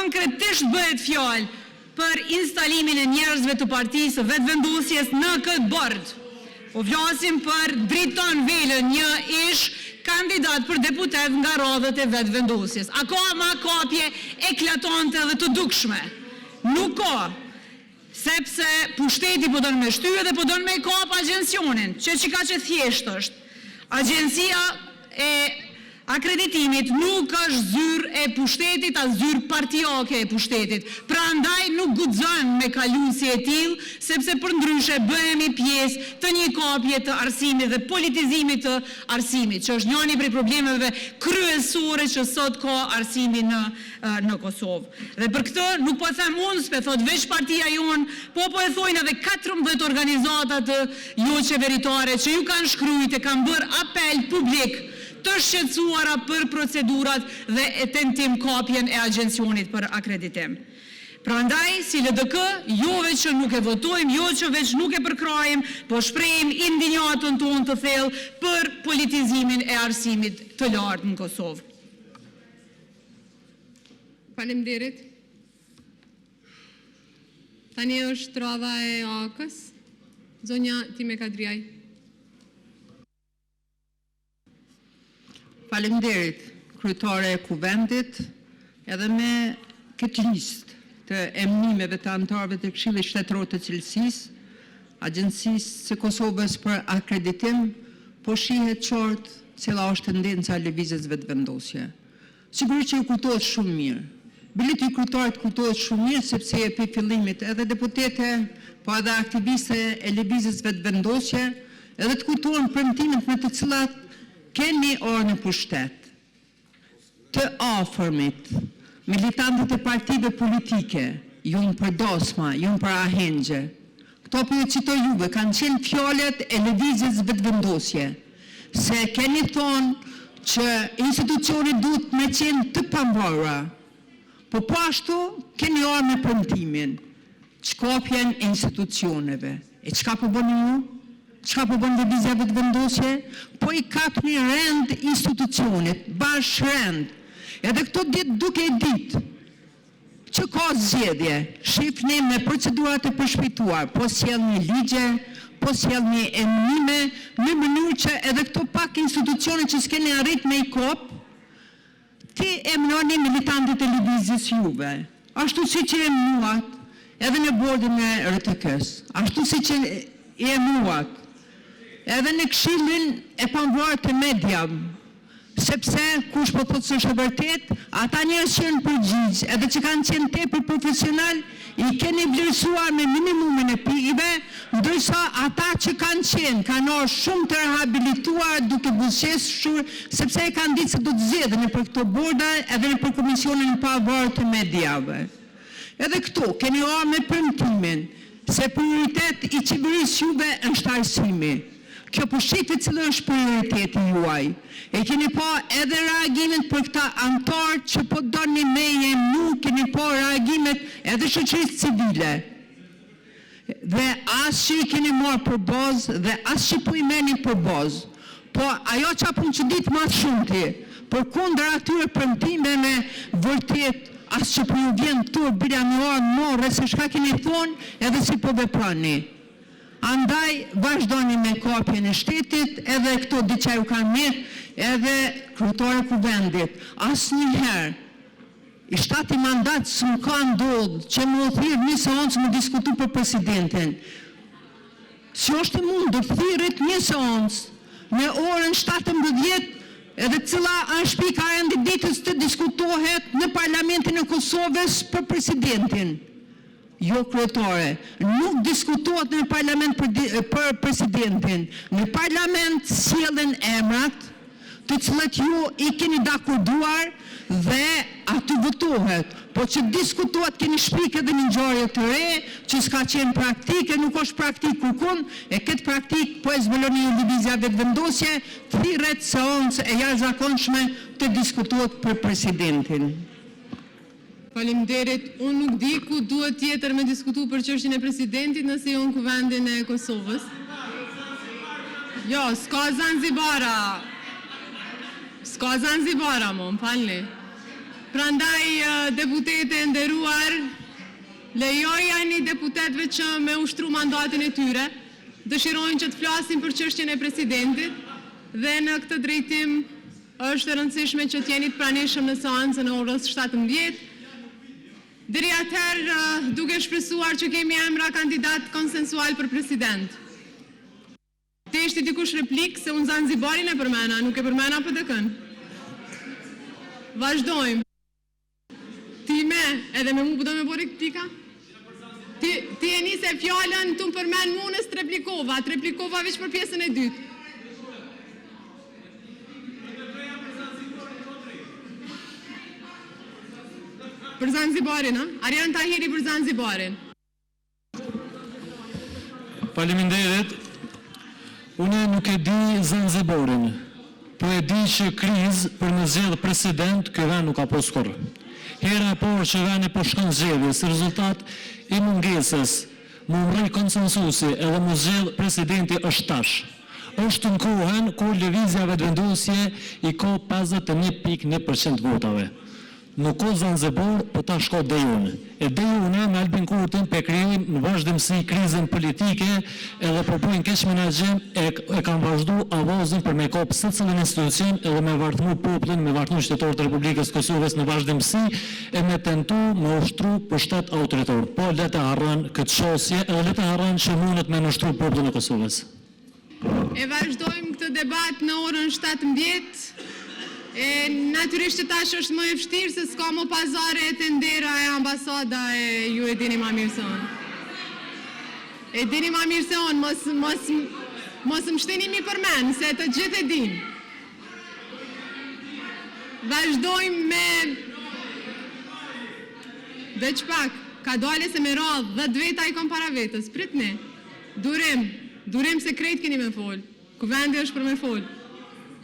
konkretisht bëhet fjalë për instalimin e njerëzve të partisë vetëvendosjes në këtë bord. Po flasim për Driton Velën, një ish kandidat për deputet nga radhët e vetëvendosjes. A ka ma kapje eklatante dhe të dukshme? Nuk ka, sepse pushteti po dënë me shtyë dhe po dënë me kap agjencionin, që ka që thjesht është. Agjencia e akreditimit nuk është zyrë e pushtetit, a zyrë partijake e pushtetit. Pra ndaj nuk guxon me kalu si e tillë, sepse për ndryshe bëhemi pjesë të një kapje të arsimit dhe politizimit të arsimit, që është njëri prej problemeve kryesore që sot ka arsimi në Kosovë. Dhe për këtë nuk po them unë, s'pe thot veç partia jonë, po e thojnë edhe 14 organizatat jo qeveritare që ju kanë shkruajt e kanë bërë apel publik të shqetësuara për procedurat dhe e tentim kapjen e agjencionit për akreditim. Prandaj, si LDK, jo veç që nuk e votojmë, jo që veç nuk e përkrajmë, po shprehim indinjatën tonë të thellë për politizimin e arsimit të lartë në Kosovë. Faleminderit. Tani është radha e AK-s. Zonja Time Kadriaj. Faleminderit, kryetare e Kuvendit, edhe me këtë listë të emërimeve të anëtarëve të Këshillit Shtetëror të Cilësisë, Agjencisë së Kosovës për akreditim, po shihet qartë cila është tendenca e lëvizjes vetëvendosje. Sigurisht që ju kujtohet shumë mirë. Bileti i kryetarit kujtohet shumë mirë sepse e pi fillimit edhe deputete, po edhe aktiviste e lëvizjes vetëvendosje, edhe të kujtohen premtimet me të cilat keni orë në pushtet, të afërmit, militantët e partive politike, ju në për dosma, ju në për ahengje. Këto për ju citoj juve, kanë qenë fjallet e lëvizjes vetëvendosje, se keni thonë që institucionit duhet me qenë të pamvara, po ashtu keni orë me premtimin, çkopjen e institucioneve. E çka po bëni ju? Çka po bën lëvizja vetëvendosje? Po i kapni rend institucionit, bash rend. Edhe këto ditë duke e ditë që ka zgjedhje, shifni me procedurat e përshpejtuar, po sjellni ligje, po sjellni emërime, në mënyrë që edhe këto pak institucione që s'keni arrit me i kop, ti emëroni militantit e lëvizjes juve. Ashtu si që emëruat, edhe në bordin e RTK-s, ashtu si që emëruat, edhe në Këshillin e Pavarur të Media, sepse kush po thotë se është e vërtet, ata njerëz që janë përgjigj, edhe që kanë qenë tepër profesional, i keni vlerësuar me minimumin e pive, ndërsa ata që kanë orë shumë të rehabilituar duke buzëqeshur, sepse e kanë ditë se do të zgjedhen nëpër këto borda edhe nëpër Komisionin e Pavarur të Mediave. Edhe këtu keni orë me premtimin se prioritet i qeverisë juve është arsimi. Kjo po shifit cilë është prioriteti juaj. E keni po edhe reagimet për këta antarë që po doni me jemnu, keni po reagimet edhe shoqërisë civile. Dhe asë që i keni marë për bozë dhe asë që po i meni për bozë. Po ajo që apun që ditë ma shumë ti, për kundër atyre premtimeve vërtet, asë që po ju vjen të birja në orë morë, se shka keni thonë edhe si po veprani. Andaj, vazhdoni me kapjen e shtetit, edhe këto diqa ju kanë mirë, edhe kryetare Kuvendit. Asnjëherë, i shtati mandat së më ka ndodhë që më thirë një seancë më diskutu për presidentin. Si është mund të thirët një seancë me orën 17, edhe cila është pika e ndi ditës të diskutohet në Parlamentin e Kosovës për presidentin. Jo, kryetare, nuk diskutohet në parlament për presidentin. Në parlament sjellen emrat të cilët ju i keni dakorduar dhe aty votohet. Po që diskutohet keni shpik edhe një ngjarje të re, që s'ka qenë praktike, nuk është praktik kërkun, e këtë praktik po e zbuloni një lëvizja vetëvendosje, thirret seancë e jashtëzakonshme të diskutohet për presidentin. Faleminderit, unë nuk di ku duhet tjetër me diskutu për çështjen e presidentit nëse jo në Kuvendin e Kosovës. Jo, s'ka Zanzibara. S'ka Zanzibara, më falni. Prandaj, deputete e nderuar, lejoja një deputetëve që me ushtru mandatin e tyre, dëshirojnë që të flasin për çështjen e presidentit dhe në këtë drejtim është e rëndësishme që t'jeni të pranishëm në seancën e orës 17. Deri atëherë duke shpresuar që kemi emra kandidat konsensual për president. Te ishte dikush replik se unë Zanzibarin e përmena, nuk e përmena PDK-n. Vazhdojmë. Ti me, edhe me mu do me bori replika? Ti e nise fjallën, tu më përmen mu nësë të replikova veç për pjesën e dytë. Për Zanzibarin, ha? Arjan Tahiri për Zanzibarin. Faleminderit. Unë nuk e di Zanzibarin, po e di që krizë për me zgjedh president, ky vend nuk ka pas kurrë. Hera e parë që vendi po shkon zgjedhje, si rezultat i mungesës, më mri konsensusi edhe më zgjedh presidenti është tash. Është në kohën kur lëvizja vetëvendosje i ka 51.1% votave. Nuk ka Zanzibar, po ta shko Dejun. E Dejune me Albin Kurtin pe krijim në vazhdimsi krizën politike edhe propojnë keq menaxhim e kanë vazhdu avazin për me kap secilin institucion edhe me vartëmu popullin, me vartëmu qytetarët e Republikës Kosovës në vazhdimsi e me tentu me ushtru pushtet autoritar. Po le të harron këtë çështje edhe le të harron që mundet me ushtru popullin e Kosovës. E vazhdojmë këtë debat në orën 17. Natyrisht që tash është më e vështirë se s'ka më pazare e tendera e ambasada e ju e dini ma mirë se unë. E dini ma mirë se unë, mos më shteni mi për men, se të gjithë e din. Vazhdojmë me... Veç pak, ka dole se me radhë 10 veta i kom para vetës, pritni. Durim se krejt keni me folë, ku vendi është për me folë.